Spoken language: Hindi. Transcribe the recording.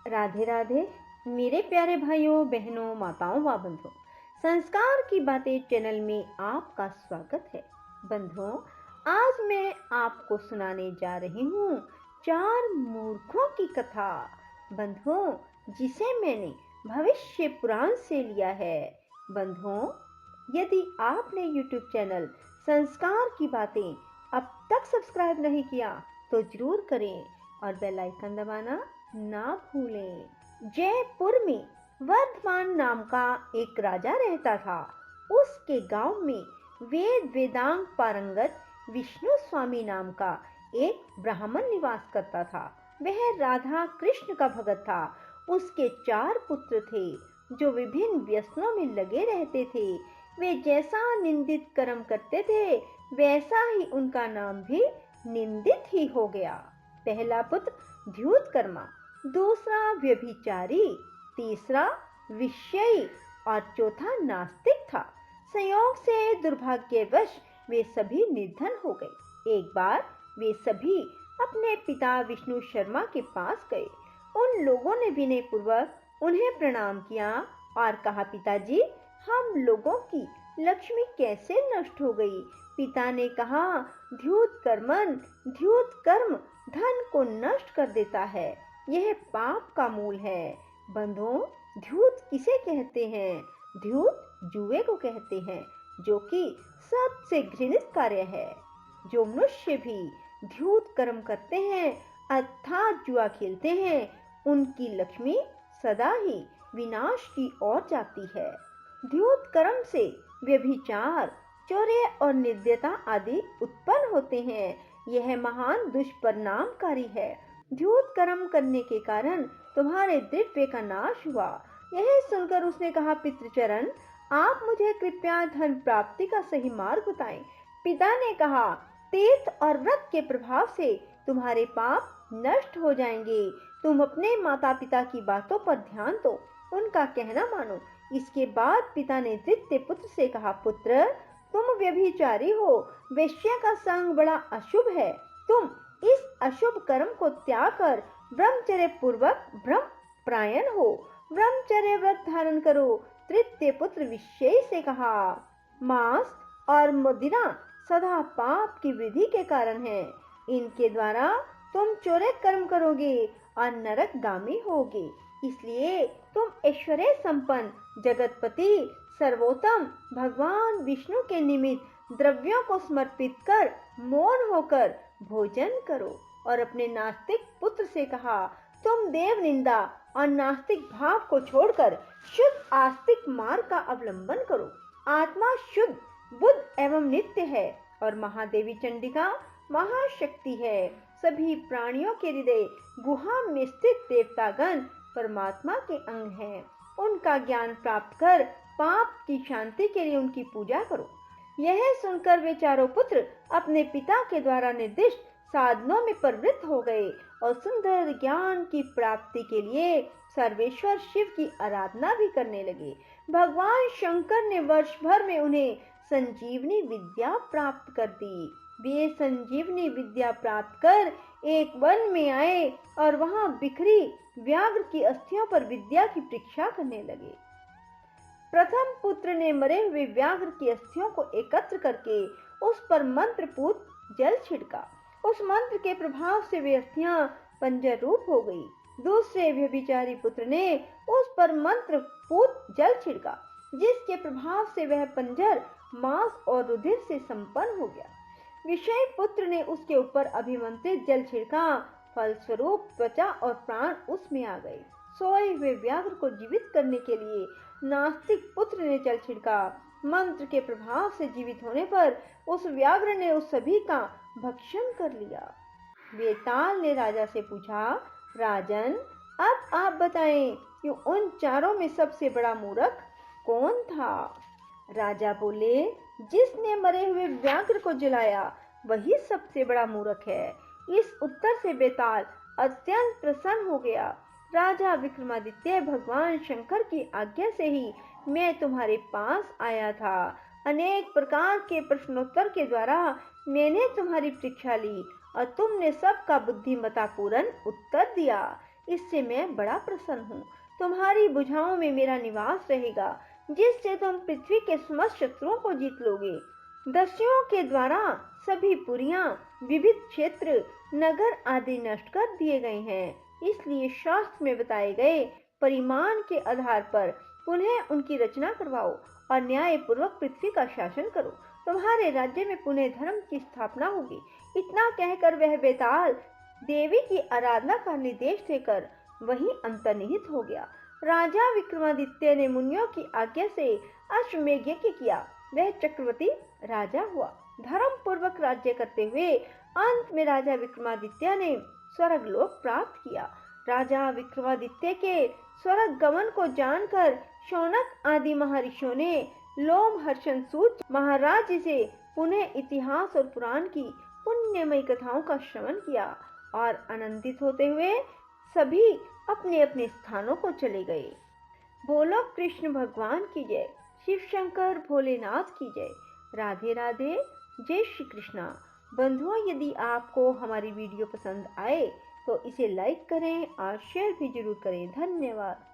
राधे राधे मेरे प्यारे भाइयों बहनों माताओं व बंधुओं, संस्कार की बातें चैनल में आपका स्वागत है। बंधुओं, आज मैं आपको सुनाने जा रही हूँ 4 मूर्खों की कथा। बंधुओं, जिसे मैंने भविष्य पुराण से लिया है। बंधुओं, यदि आपने YouTube चैनल संस्कार की बातें अब तक सब्सक्राइब नहीं किया तो जरूर करें और बेल आइकन दबाना ना भूलें। जयपुर में वर्धमान नाम का एक राजा रहता था। उसके गांव में वेद वेदांग पारंगत विष्णु स्वामी नाम का एक ब्राह्मण निवास करता था। वह राधा कृष्ण का भगत था। उसके 4 पुत्र थे जो विभिन्न व्यसनों में लगे रहते थे। वे जैसा निंदित कर्म करते थे वैसा ही उनका नाम भी निंदित ही हो गया। पहला पुत्र द्यूतकर्मा, दूसरा व्यभिचारी, तीसरा विषयी और चौथा नास्तिक था। संयोग से दुर्भाग्यवश वे सभी निर्धन हो गए। एक बार वे सभी अपने पिता विष्णु शर्मा के पास गए। उन लोगों ने विनय पूर्वक उन्हें प्रणाम किया और कहा, पिताजी, हम लोगों की लक्ष्मी कैसे नष्ट हो गई? पिता ने कहा, द्यूत कर्म धन को नष्ट कर देता है। यह पाप का मूल है। बंधुओं, द्यूत किसे कहते हैं? द्यूत जुए को कहते हैं, जो कि सबसे घृणित कार्य है। जो मनुष्य भी द्यूत कर्म करते हैं अर्थात जुआ खेलते हैं, उनकी लक्ष्मी सदा ही विनाश की ओर जाती है। द्यूत कर्म से व्यभिचार, चौर्य और निर्दयता आदि उत्पन्न होते हैं। यह महान दुष्परिणामकारी है। द्यूत कर्म करने के कारण तुम्हारे द्रव्य का नाश हुआ। यह सुनकर उसने कहा, पितृचरण, आप मुझे कृपया धन प्राप्ति का सही मार्ग बताएं। पिता ने कहा, तीर्थ और व्रत के प्रभाव से तुम्हारे पाप नष्ट हो जाएंगे। तुम अपने माता पिता की बातों पर ध्यान दो, उनका कहना मानो। इसके बाद पिता ने द्वितीय पुत्र से कहा, पुत्र, तुम व्यभिचारी हो। वेश्या का संग बड़ा अशुभ है। तुम इस अशुभ कर्म को त्याग कर ब्रह्मचर्य पूर्वक ब्रह्म परायण हो। ब्रह्मचर्य व्रत धारण करो। तृतीय पुत्र विषय से कहा, मांस और मदिरा सदा पाप की वृद्धि के कारण है। इनके द्वारा तुम चौर्य कर्म करोगे और नरकगामी होगे। इसलिए तुम ऐश्वर्य संपन्न जगतपति सर्वोत्तम भगवान विष्णु के निमित्त द्रव्यों को समर्पित कर मौन होकर भोजन करो। और अपने नास्तिक पुत्र से कहा, तुम देव निंदा और नास्तिक भाव को छोड़कर शुद्ध आस्तिक मार्ग का अवलंबन करो। आत्मा शुद्ध, बुद्ध एवं नित्य है और महादेवी चंडिका महाशक्ति है। सभी प्राणियों के हृदय गुहा में स्थित देवतागण परमात्मा के अंग हैं। उनका ज्ञान प्राप्त कर पाप की शांति के लिए उनकी पूजा करो। यह सुनकर वे चारों पुत्र अपने पिता के द्वारा निर्दिष्ट साधनों में प्रवृत्त हो गए और सुंदर ज्ञान की प्राप्ति के लिए सर्वेश्वर शिव की आराधना भी करने लगे। भगवान शंकर ने वर्ष भर में उन्हें संजीवनी विद्या प्राप्त कर दी। वे संजीवनी विद्या प्राप्त कर एक वन में आए और वहां बिखरी व्याघ्र की अस्थियों पर विद्या की परीक्षा करने लगे। प्रथम पुत्र ने मरे हुए व्याघ्र की अस्थियों को एकत्र करके उस पर मंत्रपूत जल छिड़का। उस मंत्र के प्रभाव से वे अस्थियां पंजर रूप हो गई। दूसरे व्यभिचारी पुत्र ने उस पर मंत्रपूत जल छिड़का, जिसके प्रभाव से वह पंजर मांस और रुधिर से संपन्न हो गया। विषय पुत्र ने उसके ऊपर अभिमंत्रित जल छिड़का, फलस्वरूप त्वचा और प्राण उसमें आ गए। सोए हुए व्याघ्र को जीवित करने के लिए नास्तिक पुत्र ने जल छिड़का। मंत्र के प्रभाव से जीवित होने पर उस व्याघ्र ने उस सभी का भक्षण कर लिया। बेताल ने राजा से पूछा, राजन, अब आप बताएं कि उन चारों में सबसे बड़ा मूर्ख कौन था? राजा बोले, जिसने मरे हुए व्याघ्र को जलाया वही सबसे बड़ा मूर्ख है। इस उत्तर से बेताल अत्यंत प्रसन्न हो गया। राजा विक्रमादित्य, भगवान शंकर की आज्ञा से ही मैं तुम्हारे पास आया था। अनेक प्रकार के प्रश्नोत्तर के द्वारा मैंने तुम्हारी परीक्षा ली और तुमने सबका बुद्धिमत्ता पूर्ण उत्तर दिया। इससे मैं बड़ा प्रसन्न हूँ। तुम्हारी भुजाओं में मेरा निवास रहेगा, जिससे तुम पृथ्वी के समस्त शत्रुओं को जीत लोगे। दस्युओं के द्वारा सभी पुरियां, विविध क्षेत्र, नगर आदि नष्ट कर दिए गए हैं। इसलिए शास्त्र में बताए गए परिमाण के आधार पर पुनः उनकी रचना करवाओ और न्याय पूर्वक पृथ्वी का शासन करो। तुम्हारे राज्य में पुनः धर्म की स्थापना होगी। इतना कहकर वह बेताल देवी की आराधना का निर्देश देकर वहीं अंतर्निहित हो गया। राजा विक्रमादित्य ने मुनियों की आज्ञा से अश्वमेध यज्ञ किया। वह चक्रवर्ती राजा हुआ। धर्म पूर्वक राज्य करते हुए अंत में राजा विक्रमादित्य ने स्वर्ग लोक प्राप्त किया। राजा विक्रमादित्य के स्वर्ग गमन को जानकर शौनक आदि महर्षियों ने लोमहर्षण सूत महाराज से पुनः इतिहास और पुराण की पुण्यमयी कथाओं का श्रवण किया और आनंदित होते हुए सभी अपने अपने स्थानों को चले गए। बोलो कृष्ण भगवान की जय। शिव शंकर भोलेनाथ की जय। राधे राधे। जय श्री कृष्णा। बंधुओं, यदि आपको हमारी वीडियो पसंद आए तो इसे लाइक करें और शेयर भी जरूर करें। धन्यवाद।